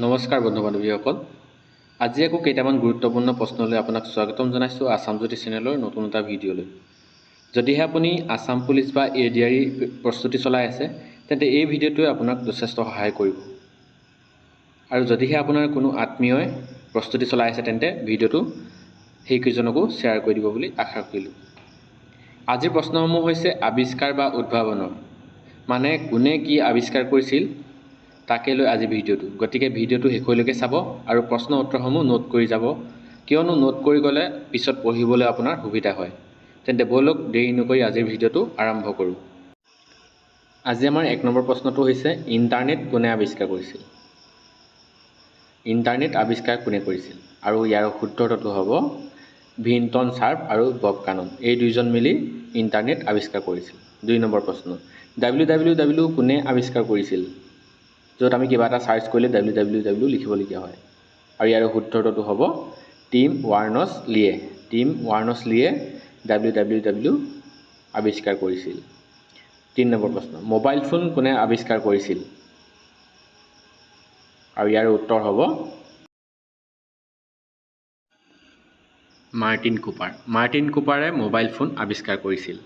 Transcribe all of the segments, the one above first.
নমস্কাৰ বন্ধু বান্ধৱীসকল, আজি আকৌ কেইটামান গুৰুত্বপূৰ্ণ প্ৰশ্নলৈ আপোনাক স্বাগতম জনাইছোঁ আসাম জ্যোতি চেনেলৰ নতুন এটা ভিডিঅ'লৈ। যদিহে আপুনি আসাম পুলিচ বা ADRE প্ৰস্তুতি চলাই আছে তেন্তে এই ভিডিঅ'টোৱে আপোনাক যথেষ্ট সহায় কৰিব। আৰু যদিহে আপোনাৰ কোনো আত্মীয়ই প্ৰস্তুতি চলাই আছে তেন্তে ভিডিঅ'টো সেইকেইজনকো শ্বেয়াৰ কৰি দিব বুলি আশা কৰিলোঁ। আজিৰ প্ৰশ্নসমূহ হৈছে আৱিষ্কাৰ বা উদ্ভাৱনৰ, মানে কোনে কি আৱিষ্কাৰ কৰিছিল তাকে লৈ আজি ভিডিঅ'টো। গতিকে ভিডিঅ'টো শেষলৈকে চাব আৰু প্ৰশ্ন উত্তৰসমূহ নোট কৰি যাব, কিয়নো নোট কৰি গ'লে পিছত পঢ়িবলৈ আপোনাৰ সুবিধা হয়। তেন্তে বলক দেৰি নকৰি আজিৰ ভিডিঅ'টো আৰম্ভ কৰোঁ। আজি আমাৰ 1 নম্বৰ প্ৰশ্নটো হৈছে ইণ্টাৰনেট কোনে আৱিষ্কাৰ কৰিছিল? ইণ্টাৰনেট আৱিষ্কাৰ কোনে কৰিছিল? আৰু ইয়াৰ শুদ্ধটো হ'ব ভিনটন চাৰ্প আৰু বব কানন, এই দুইজন মিলি ইণ্টাৰনেট আৱিষ্কাৰ কৰিছিল। 2 নম্বৰ প্ৰশ্ন www কোনে আৱিষ্কাৰ কৰিছিল? য'ত আমি কিবা এটা সাৰ্চ কৰিলে www লিখিবলগীয়া হয়। আৰু ইয়াৰ শুদ্ধটো হ'ব টিম ৱাৰ্নছ লিয়ে। টিম ৱাৰ্নছ লিয়ে www আৱিষ্কাৰ কৰিছিল। 3 নম্বৰ প্ৰশ্ন মোবাইল ফোন কোনে আৱিষ্কাৰ কৰিছিল? আৰু ইয়াৰ উত্তৰ হ'ব মাৰ্টিন কুপাৰ। মাৰ্টিন কুপাৰে মোবাইল ফোন আৱিষ্কাৰ কৰিছিল।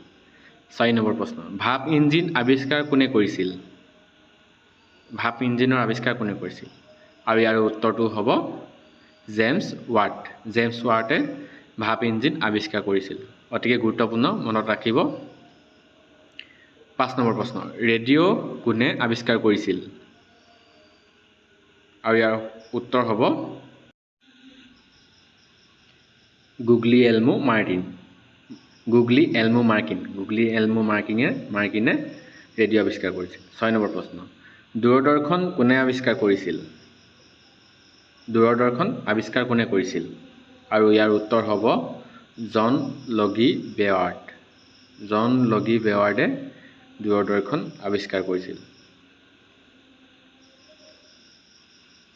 4 নম্বৰ প্ৰশ্ন ভাপ ইঞ্জিন আৱিষ্কাৰ কোনে কৰিছিল? ভাপ ইঞ্জিনৰ আৱিষ্কাৰ কোনে কৰিছিল? আৰু ইয়াৰ উত্তৰটো হ'ব জেমছ ৱাট। জেমছ ৱাটে ভাপ ইঞ্জিন আৱিষ্কাৰ কৰিছিল। অতিকে গুৰুত্বপূৰ্ণ, মনত ৰাখিব। 5 নম্বৰ প্ৰশ্ন ৰেডিঅ' কোনে আৱিষ্কাৰ কৰিছিল? আৰু ইয়াৰ উত্তৰ হ'ব গুগলিয়েলমো মাৰ্টিন। গুগলিয়েলমো মাৰ্কিনে ৰেডিঅ' আৱিষ্কাৰ কৰিছিল। 6 নম্বৰ প্ৰশ্ন দূৰদৰ্শন কোনে আৱিষ্কাৰ কৰিছিল? দূৰদৰ্শন আৱিষ্কাৰ কোনে কৰিছিল? আৰু ইয়াৰ উত্তৰ হ'ব জন লগি বেৱাৰ্ড। জন লগি বেৱাৰ্ডে দূৰদৰ্শন আৱিষ্কাৰ কৰিছিল।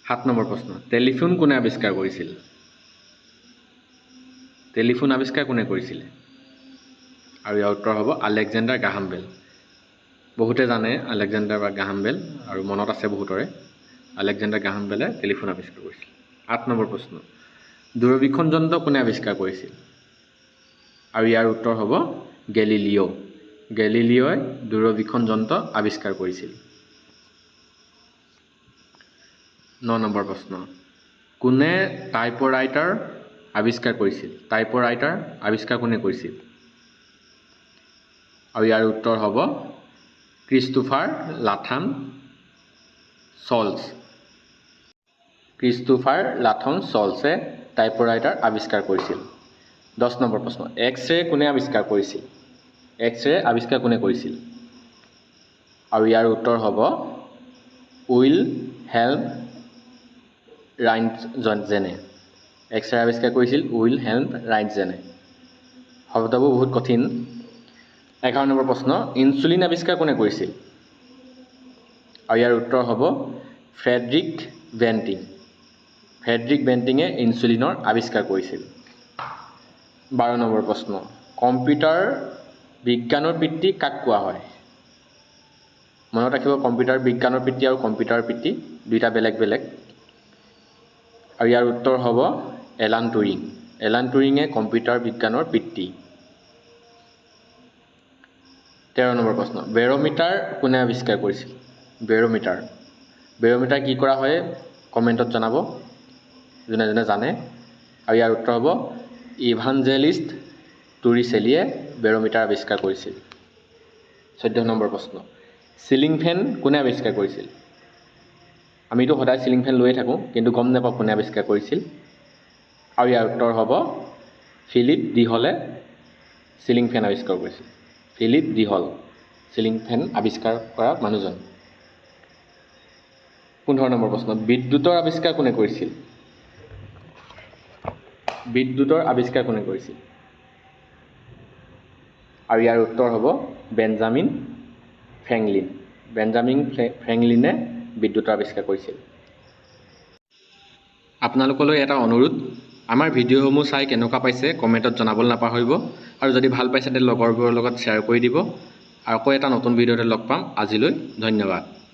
7 নম্বৰ প্ৰশ্ন টেলিফোন কোনে আৱিষ্কাৰ কৰিছিল? টেলিফোন আৱিষ্কাৰ কোনে কৰিছিল? আৰু ইয়াৰ উত্তৰ হ'ব আলেকজেণ্ডাৰ গ্ৰাহাম বেল। বহুতে জানে আলেকজেণ্ডাৰ বা গ্ৰাহাম বেল, আৰু মনত আছে বহুতৰে। আলেকজেণ্ডাৰ গ্ৰাহাম বেলে টেলিফোন আৱিষ্কাৰ কৰিছিল। 8 নম্বৰ প্ৰশ্ন দূৰবীক্ষণ যন্ত্ৰ কোনে আৱিষ্কাৰ কৰিছিল? আৰু ইয়াৰ উত্তৰ হ'ব গেলিলিঅ'। গেলিলিঅ'ই দূৰবীক্ষণ যন্ত্ৰ আৱিষ্কাৰ কৰিছিল। 9 নম্বৰ প্ৰশ্ন কোনে টাইপৰাইটাৰ আৱিষ্কাৰ কৰিছিল? টাইপৰাইটাৰ আৱিষ্কাৰ কোনে কৰিছিল? আৰু ইয়াৰ উত্তৰ হ'ব ক্ৰিষ্টোফাৰ লাথম চল্জ। ক্ৰিষ্টোফাৰ লাথম চল্জে টাইপৰাইটাৰ আৱিষ্কাৰ কৰিছিল। 10 নম্বৰ প্ৰশ্ন এক্স-ৰে কোনে আৱিষ্কাৰ কৰিছিল? এক্স-ৰে আৱিষ্কাৰ কোনে কৰিছিল? আৰু ইয়াৰ উত্তৰ হ'ব উইলহেল্ম ৰাইণ্টজেনে। এক্স-ৰে আৱিষ্কাৰ কৰিছিল উইলহেল্ম ৰাইণ্টজেনে। শব্দবোৰ বহুত কঠিন। 11 নম্বৰ প্ৰশ্ন ইনচুলিন আৱিষ্কাৰ কোনে কৰিছিল? আৰু ইয়াৰ উত্তৰ হ'ব ফ্ৰেডৰিক বেণ্টিং। ফ্ৰেডৰিক বেণ্টিঙে ইনচুলিনৰ আৱিষ্কাৰ কৰিছিল। 12 নম্বৰ প্ৰশ্ন কম্পিউটাৰ বিজ্ঞানৰ পিতৃ কাক কোৱা হয়? মনত ৰাখিব কম্পিউটাৰ বিজ্ঞানৰ পিতৃ আৰু কম্পিউটাৰ পিতৃ দুইটা বেলেগ বেলেগ। আৰু ইয়াৰ উত্তৰ হ'ব এলান টুৰিং। এলান টুৰিঙে কম্পিউটাৰ বিজ্ঞানৰ পিতৃ। 13 নম্বৰ প্ৰশ্ন বেৰমিটাৰ কোনে আৱিষ্কাৰ কৰিছিল? বেৰমিটাৰ। বেৰমিটাৰ কি কৰা হয় কমেণ্টত জনাব যোনে যোনে জানে। আৰু ইয়াৰ উত্তৰ হ'ব ইভাঞ্জেলিষ্ট টুৰিচেলিয়ে বেৰমিটাৰ আৱিষ্কাৰ কৰিছিল। 14 নম্বৰ প্ৰশ্ন চিলিং ফেন কোনে আৱিষ্কাৰ কৰিছিল? আমিতো সদায় চিলিং ফেন লৈয়ে থাকোঁ, কিন্তু গম নাপাওঁ কোনে আৱিষ্কাৰ কৰিছিল। আৰু ইয়াৰ উত্তৰ হ'ব ফিলিপ ডি হলে চিলিং ফেন আৱিষ্কাৰ কৰিছিল। ফিলিপ ডি হল চিলিং ফেন আৱিষ্কাৰ কৰা মানুহজন। 15 নম্বৰ প্ৰশ্ন বিদ্যুতৰ আৱিষ্কাৰ কোনে কৰিছিল? বিদ্যুতৰ আৱিষ্কাৰ কোনে কৰিছিল? আৰু ইয়াৰ উত্তৰ হ'ব বেঞ্জামিন ফ্ৰেংকলিন। বেঞ্জামিন ফ্ৰেংকলিনে বিদ্যুতৰ আৱিষ্কাৰ কৰিছিল। আপোনালোকলৈ এটা অনুৰোধ, আমাৰ ভিডিঅ'সমূহ চাই কেনেকুৱা পাইছে কমেণ্টত জনাবলৈ নাপাহৰিব। আৰু যদি ভাল পাইছে তেন্তে লগৰবোৰৰ লগত শ্বেয়াৰ কৰি দিব। আৰু আকৌ এটা নতুন ভিডিঅ'তে লগ পাম। আজিলৈ ধন্যবাদ।